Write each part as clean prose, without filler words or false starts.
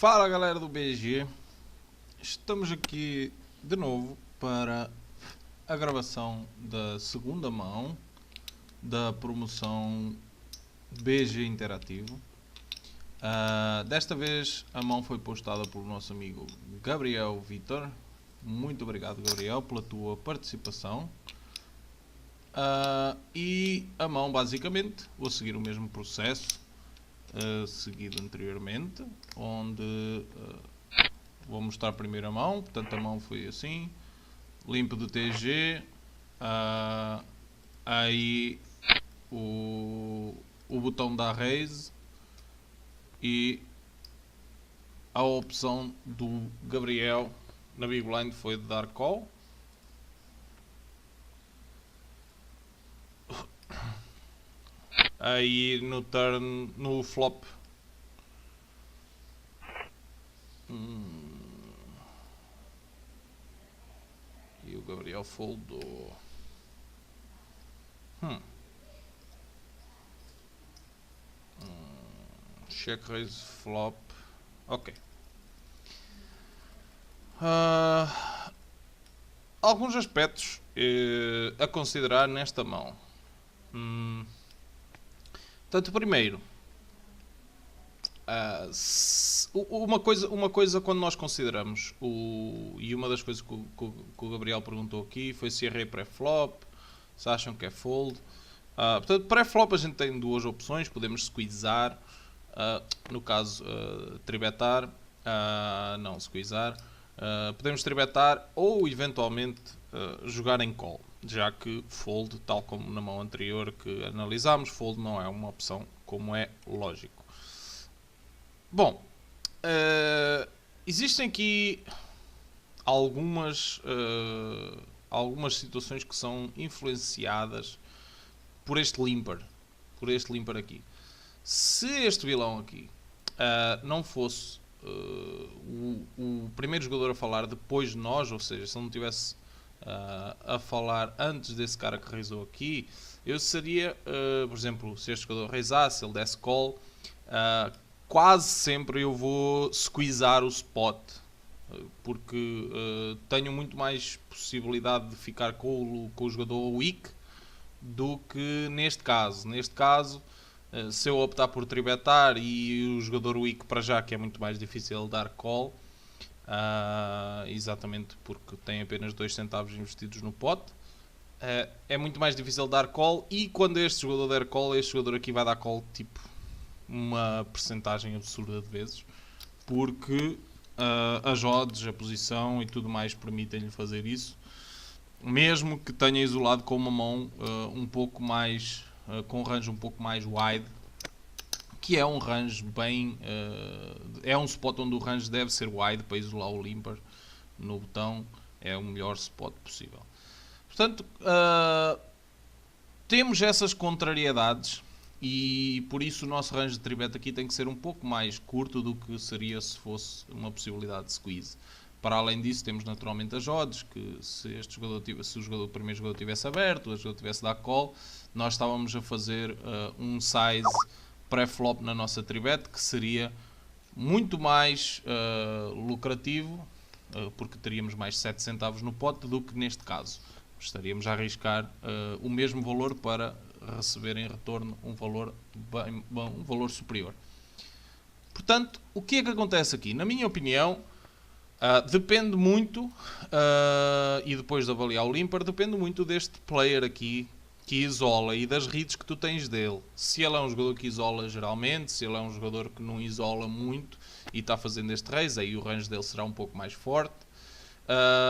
Fala galera do BG, estamos aqui de novo para a gravação da segunda mão da promoção BG Interativo. Desta vez a mão foi postada pelo nosso amigo Gabriel Vitor. Muito obrigado, Gabriel, pela tua participação. E a mão, basicamente, vou seguir o mesmo processo seguido anteriormente, onde vou mostrar primeiro a mão. Portanto, a mão foi assim: limpo do TG, aí o botão da raise e a opção do Gabriel na Big Blind foi de dar call. Aí no turn, no flop, e o Gabriel foldou. Check raise flop. Ok. Alguns aspectos a considerar nesta mão. Portanto, primeiro, uma coisa quando nós consideramos, e uma das coisas que o Gabriel perguntou aqui foi se errei pré-flop, se acham que é fold. Portanto, pré-flop a gente tem duas opções: podemos squeezar, no caso tribetar, não squeezar, podemos tribetar ou eventualmente jogar em call, já que fold, tal como na mão anterior que analisámos, fold não é uma opção, como é lógico. Bom, existem aqui algumas situações que são influenciadas por este limper aqui. Se este vilão aqui não fosse o primeiro jogador a falar depois de nós, ou seja, se ele não tivesse a falar antes desse cara que raisou aqui, eu seria, por exemplo, se este jogador raisasse, se ele desse call, quase sempre eu vou squeezar o spot, porque tenho muito mais possibilidade de ficar com o jogador weak do que neste caso. Neste caso, se eu optar por tribetar e o jogador weak para já, que é muito mais difícil dar call, exatamente porque tem apenas 2 centavos investidos no pot, é muito mais difícil dar call, e quando este jogador der call, este jogador aqui vai dar call tipo uma percentagem absurda de vezes, porque as odds, a posição e tudo mais permitem-lhe fazer isso, mesmo que tenha isolado com uma mão um pouco mais, com um range um pouco mais wide, que é um range bem, é um spot onde o range deve ser wide para isolar o limper no botão, é o melhor spot possível. Portanto, temos essas contrariedades e por isso o nosso range de tribet aqui tem que ser um pouco mais curto do que seria se fosse uma possibilidade de squeeze. Para além disso, temos naturalmente as odds, que se o primeiro jogador tivesse aberto, o jogador tivesse dado call, nós estávamos a fazer um size pré-flop na nossa tribet, que seria muito mais lucrativo, porque teríamos mais 7 centavos no pote do que neste caso. Estaríamos a arriscar o mesmo valor para receber em retorno um valor superior. Portanto, o que é que acontece aqui? Na minha opinião, depende muito, e depois de avaliar o limper, depende muito deste player aqui que isola e das reads que tu tens dele. Se ele é um jogador que isola geralmente, se ele é um jogador que não isola muito e está fazendo este raise, aí o range dele será um pouco mais forte.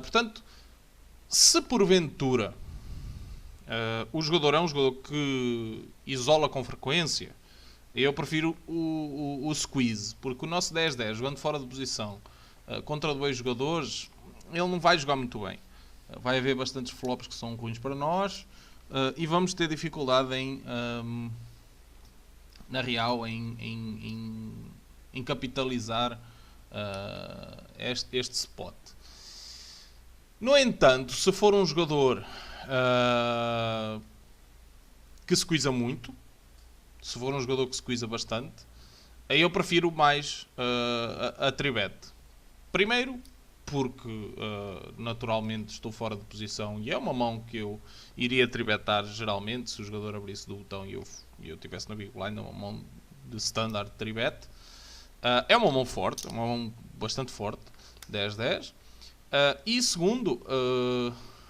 Portanto, se porventura o jogador é um jogador que isola com frequência, eu prefiro o squeeze, porque o nosso 10-10, jogando fora de posição contra dois jogadores, ele não vai jogar muito bem. Vai haver bastantes flops que são ruins para nós, e vamos ter dificuldade na real em capitalizar este spot. No entanto, se for um jogador que squeeza muito, se for um jogador que squeeza bastante, Aí eu prefiro mais a tribet. Primeiro, porque naturalmente estou fora de posição e é uma mão que eu iria tribetar geralmente se o jogador abrisse do botão e eu tivesse na big blind, é uma mão de standard tribet. É uma mão forte, é uma mão bastante forte, 10-10. E segundo,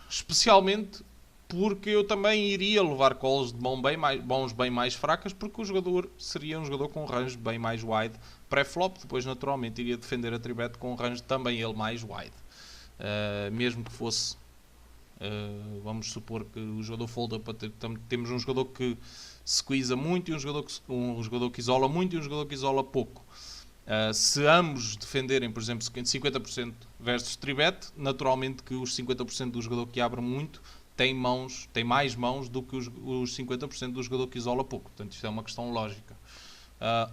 especialmente porque eu também iria levar calls de mãos bem mais fracas, porque o jogador seria um jogador com um range bem mais wide pré-flop, depois naturalmente iria defender a tribet com um range também ele mais wide. Mesmo que fosse, vamos supor que o jogador folda, temos um jogador que squeeza muito e um jogador que isola muito e um jogador que isola pouco. Se ambos defenderem, por exemplo, 50% versus tribet, naturalmente que os 50% do jogador que abre muito tem mais mãos do que os 50% do jogador que isola pouco. Portanto, isto é uma questão lógica.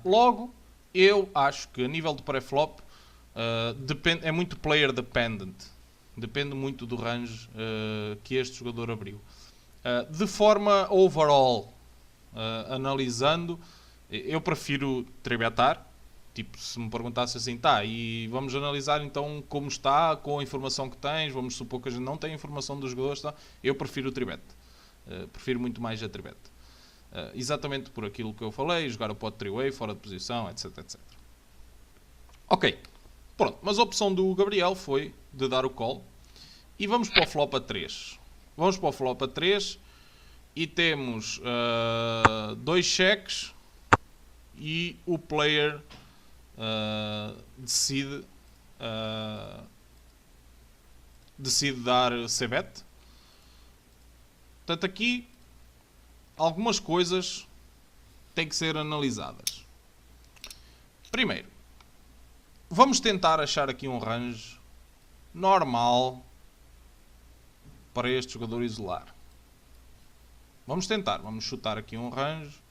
Logo, eu acho que a nível de pré-flop é muito player dependent. Depende muito do range que este jogador abriu. De forma overall, analisando, eu prefiro tribetar. Tipo, se me perguntasse assim, e vamos analisar então como está, com a informação que tens, vamos supor que a gente não tem informação dos jogadores, eu prefiro o tribet. Prefiro muito mais a tribet. Exatamente por aquilo que eu falei, jogar o pot three-way, fora de posição, etc, etc. Ok, pronto, mas a opção do Gabriel foi de dar o call. E vamos para o flop a 3. Vamos para o flop a 3 e temos 2 cheques e o player decide dar c-bet. Portanto, aqui algumas coisas têm que ser analisadas. Primeiro, vamos tentar achar aqui um range normal para este jogador isolar. Vamos tentar, vamos chutar aqui um range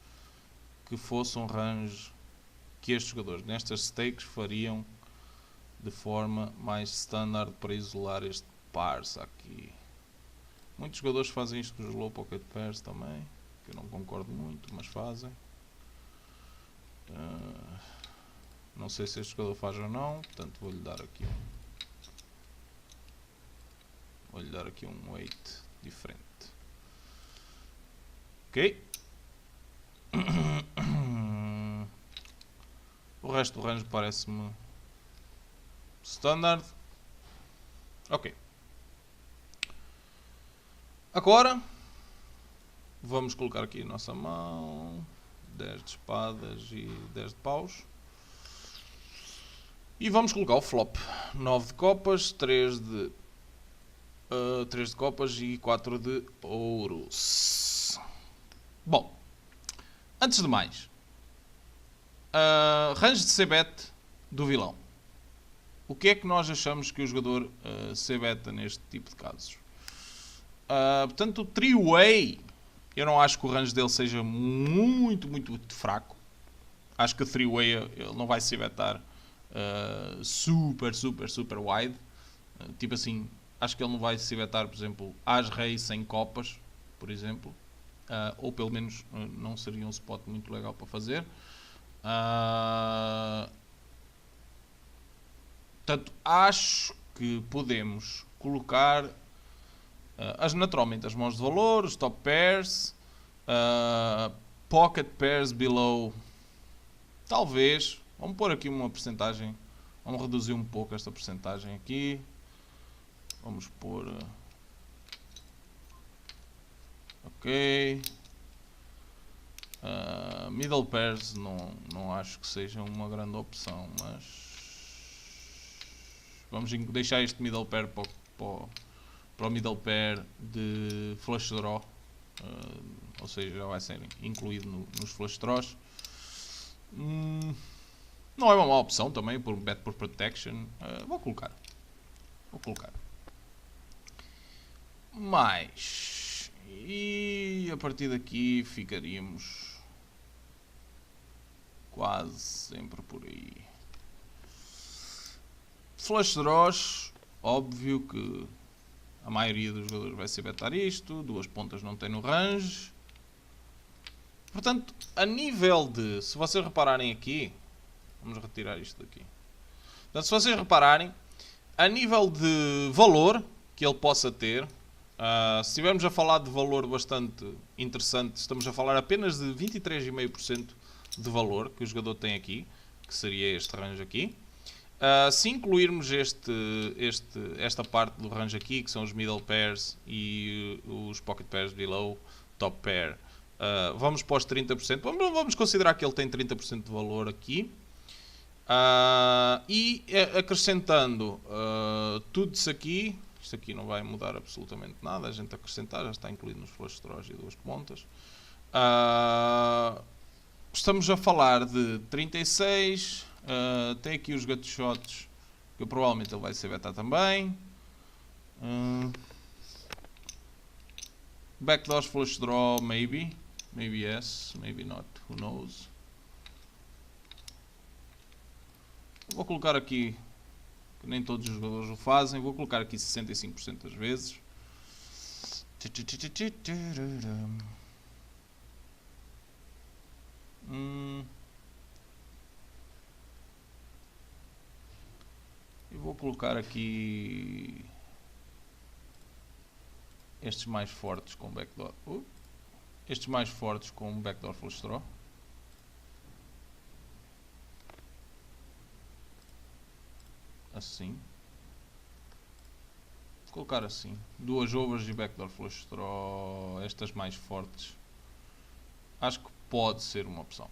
que fosse um range que estes jogadores nestas stakes fariam de forma mais standard para isolar este parse aqui. Muitos jogadores fazem isto com os low pocket pairs também, que eu não concordo muito, mas fazem. Não sei se este jogador faz ou não, portanto vou-lhe dar aqui um weight diferente. Ok? O resto do range parece-me standard. Ok. Agora vamos colocar aqui a nossa mão. 10 de espadas e 10 de paus. E vamos colocar o flop. 9 de copas, 3 de copas e 4 de ouros. Bom, antes de mais, range de c-bet do vilão. O que é que nós achamos que o jogador c-beta neste tipo de casos? Portanto, o three-way, eu não acho que o range dele seja muito, muito, muito fraco. Acho que o three-way ele não vai c-betar super, super, super wide. Tipo assim, acho que ele não vai c-betar, por exemplo, as-rei sem copas, por exemplo. Ou pelo menos não seria um spot muito legal para fazer. Portanto, acho que podemos colocar naturalmente as mãos de valor, os top pairs, pocket pairs below. Talvez, vamos pôr aqui uma percentagem, vamos reduzir um pouco esta percentagem aqui. Vamos pôr ok. Middle pairs não acho que seja uma grande opção, mas vamos deixar este middle pair para o middle pair de flush draw, ou seja, já vai ser incluído nos flush draws. Não é uma má opção também, por bet por protection. Vou colocar. E a partir daqui ficaríamos quase sempre por aí. Flush draws, óbvio que a maioria dos jogadores vai se betar isto, 2 pontas não tem no range. Portanto, a nível de, se vocês repararem aqui, Vamos retirar isto daqui. Portanto, se vocês repararem, a nível de valor que ele possa ter, se estivermos a falar de valor bastante interessante, estamos a falar apenas de 23,5% de valor que o jogador tem aqui, que seria este range aqui. Se incluirmos esta parte do range aqui, que são os middle pairs e os pocket pairs below top pair, vamos para os 30%. Vamos considerar que ele tem 30% de valor aqui. E acrescentando tudo isso aqui, isto aqui não vai mudar absolutamente nada, a gente acrescentar, já está incluído nos flush straws e duas pontas. Estamos a falar de 36, tem aqui os gut shots, que provavelmente ele vai ser beta também. Backdoors flush draw, maybe yes, maybe not, who knows. Vou colocar aqui, que nem todos os jogadores o fazem, vou colocar aqui 65% das vezes. E vou colocar aqui estes mais fortes com backdoor. Estes mais fortes com backdoor flush draw. Assim. Vou colocar assim. Duas overs e backdoor flush draw. Estas mais fortes. Acho que pode ser uma opção.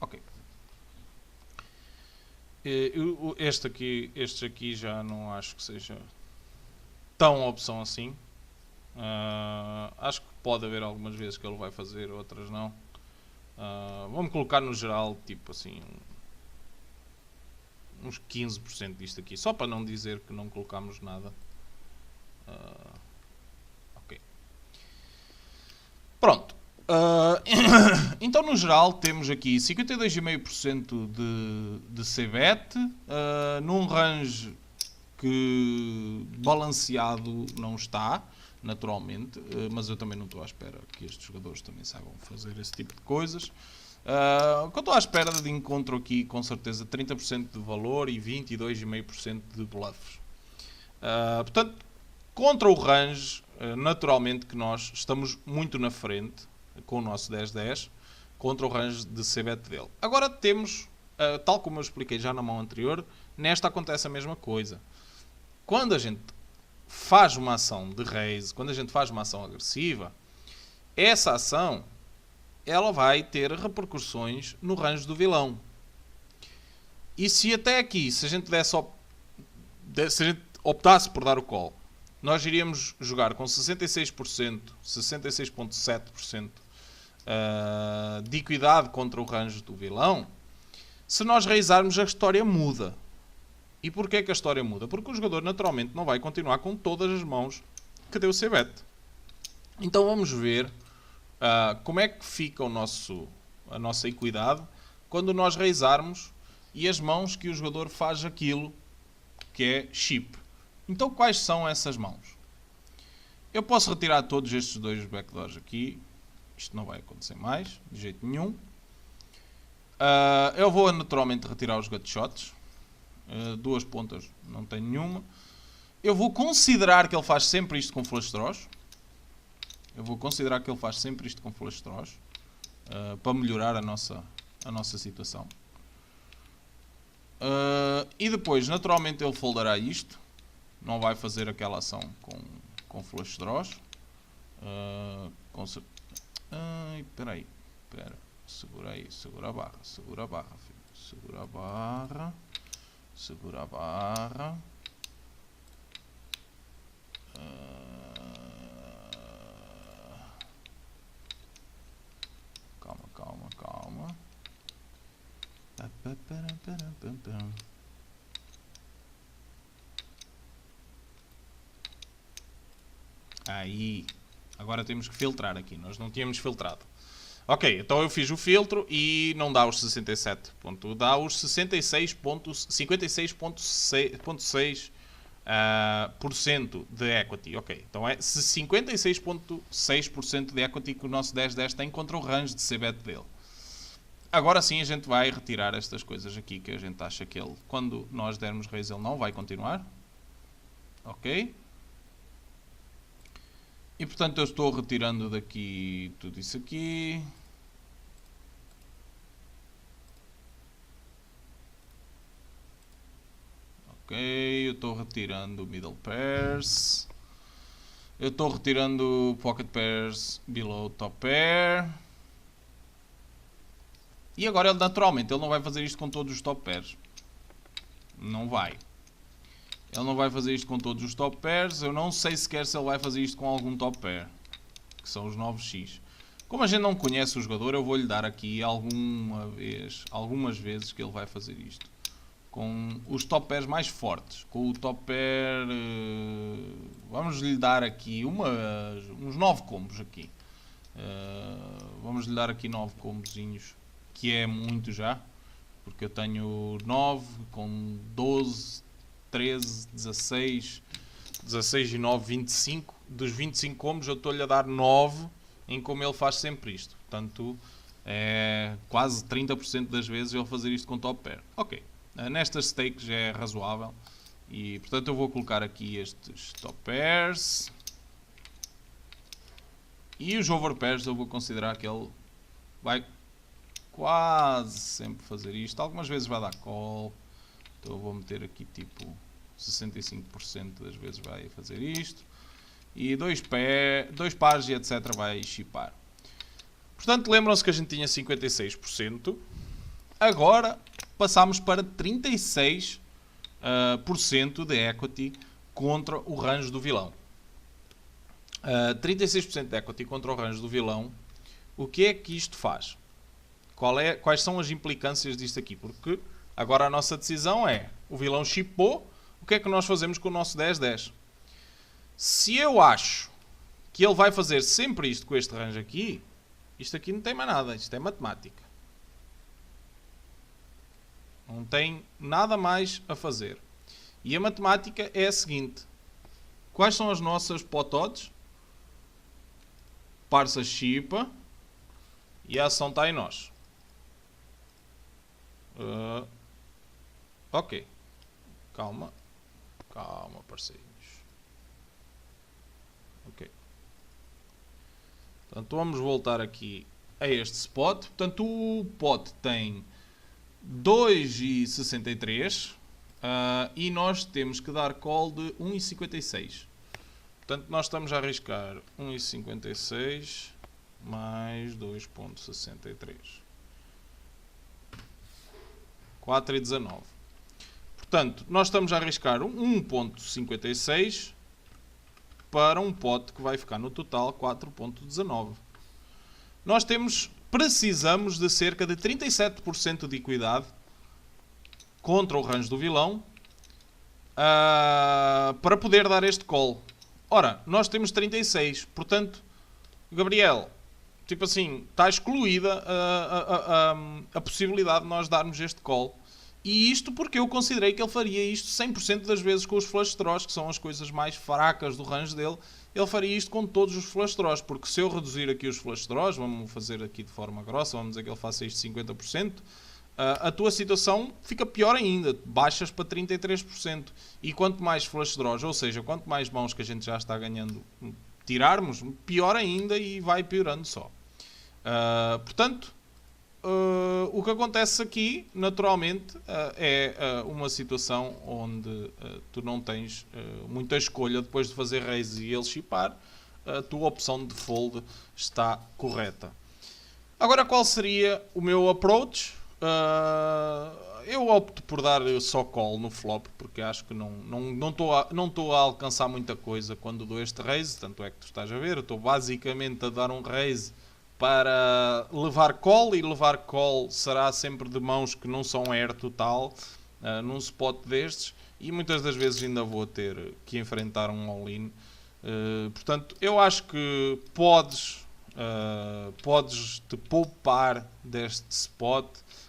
Ok. Estes aqui já não acho que seja tão opção assim. Acho que pode haver algumas vezes que ele vai fazer, outras não. Vamos colocar no geral, tipo assim, uns 15% disto aqui, só para não dizer que não colocamos nada. Ok. Pronto. Então no geral temos aqui 52,5% de C-Bet, num range que balanceado não está, naturalmente, mas eu também não estou à espera que estes jogadores também saibam fazer esse tipo de coisas. O que eu estou à espera de encontro aqui, com certeza, 30% de valor e 22,5% de bluffs. Portanto, contra o range, naturalmente que nós estamos muito na frente com o nosso 10-10 contra o range de C-Bet dele. Agora temos, tal como eu expliquei já na mão anterior, nesta acontece a mesma coisa. Quando a gente faz uma ação de raise, quando a gente faz uma ação agressiva, essa ação ela vai ter repercussões no range do vilão. E se até aqui, se a gente optasse por dar o call, nós iríamos jogar com 66%, 66,7% de equidade contra o range do vilão. Se nós raizarmos, a história muda. E porquê que a história muda? Porque o jogador naturalmente não vai continuar com todas as mãos que deu C-Bet. Então vamos ver como é que fica a nossa equidade quando nós raizarmos e as mãos que o jogador faz aquilo que é chip. Então quais são essas mãos? Eu posso retirar todos estes dois backdoors aqui. Isto não vai acontecer mais, de jeito nenhum. Eu vou naturalmente retirar os gut shots. Duas pontas não tem nenhuma. Eu vou considerar que ele faz sempre isto com flush draws. Para melhorar a nossa situação. E depois, naturalmente, ele foldará isto. Não vai fazer aquela ação com flush draws. Espera aí. Segura a barra, filho. Segura a barra. Calma. Aí. Agora temos que filtrar aqui. Nós não tínhamos filtrado. Ok, então eu fiz o filtro e não dá os 67. Dá os 56,6% de equity. Ok, então é 56,6% de equity que o nosso 10-10 tem contra o range de C-Bet dele. Agora sim a gente vai retirar estas coisas aqui que a gente acha que ele, quando nós dermos raise, ele não vai continuar. Ok? E portanto eu estou retirando daqui tudo isso aqui. Ok, eu estou retirando o middle pairs. Eu estou retirando pocket pairs below top pair. E agora ele naturalmente ele não vai fazer isto com todos os top pairs. Não vai. Ele não vai fazer isto com todos os top pairs. Eu não sei sequer se ele vai fazer isto com algum top pair, que são os 9x. Como a gente não conhece o jogador, eu vou-lhe dar aqui algumas vezes que ele vai fazer isto. Com os top pairs mais fortes. Com o top pair... vamos lhe dar aqui uns 9 combos aqui. Vamos lhe dar aqui 9 combozinhos, que é muito já. Porque eu tenho 9 com 12, 13, 16 e 9, 25. Dos 25 combos eu estou-lhe a dar 9 em como ele faz sempre isto. Portanto, é quase 30% das vezes ele fazer isto com top pair. Ok, nestas stakes é razoável. E portanto eu vou colocar aqui estes top pairs. E os over pairs eu vou considerar que ele vai quase sempre fazer isto. Algumas vezes vai dar call. Então eu vou meter aqui tipo 65% das vezes vai fazer isto. E dois pares e etc. vai chipar. Portanto, lembram-se que a gente tinha 56%. Agora passamos para 36% de equity contra o range do vilão. 36% de equity contra o range do vilão. O que é que isto faz? Quais são as implicâncias disto aqui? Porque agora a nossa decisão é, o vilão chipou, o que é que nós fazemos com o nosso 10-10? Se eu acho que ele vai fazer sempre isto com este range aqui, isto aqui não tem mais nada, isto é matemática. Não tem nada mais a fazer. E a matemática é a seguinte. Quais são as nossas pot odds? Parça chipa e a ação está em nós. Ok. Calma, parceiros. Ok. Portanto, vamos voltar aqui a este spot. Portanto, o pot tem 2,63 e nós temos que dar call de 1,56. Portanto, nós estamos a arriscar 1,56 mais 2,63. 4,19. Portanto, nós estamos a arriscar 1,56 para um pote que vai ficar no total 4,19. Nós precisamos de cerca de 37% de equidade contra o range do vilão para poder dar este call. Ora, nós temos 36, portanto, Gabriel, tipo assim, está excluída a possibilidade de nós darmos este call. E isto porque eu considerei que ele faria isto 100% das vezes com os flush draws, que são as coisas mais fracas do range dele. Ele faria isto com todos os flush draws, porque se eu reduzir aqui os flush draws, vamos fazer aqui de forma grossa, vamos dizer que ele faça isto 50%, a tua situação fica pior ainda, baixas para 33%. E quanto mais flush draws, ou seja, quanto mais mãos que a gente já está ganhando tirarmos, pior ainda e vai piorando só. Portanto, o que acontece aqui, naturalmente, é uma situação onde tu não tens muita escolha depois de fazer raise e ele chipar. A tua opção de fold está correta. Agora, qual seria o meu approach? Eu opto por dar só call no flop, porque acho que não estou a alcançar muita coisa quando dou este raise. Tanto é que tu estás a ver, eu estou basicamente a dar um raise para levar call, e levar call será sempre de mãos que não são air total num spot destes, e muitas das vezes ainda vou ter que enfrentar um all-in. Portanto, eu acho que podes te poupar deste spot,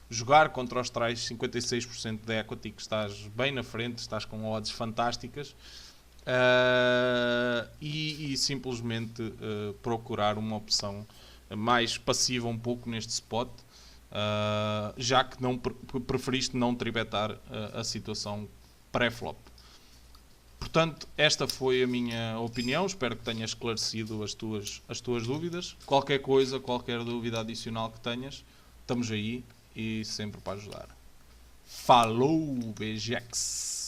jogar contra os tries 56% de equity, que estás bem na frente, estás com odds fantásticas, e simplesmente procurar uma opção mais passiva um pouco neste spot. já que não preferiste não tribetar a situação pré-flop. Portanto, esta foi a minha opinião. Espero que tenha esclarecido as tuas dúvidas. Qualquer coisa, qualquer dúvida adicional que tenhas, estamos aí e sempre para ajudar. Falou, Bejex!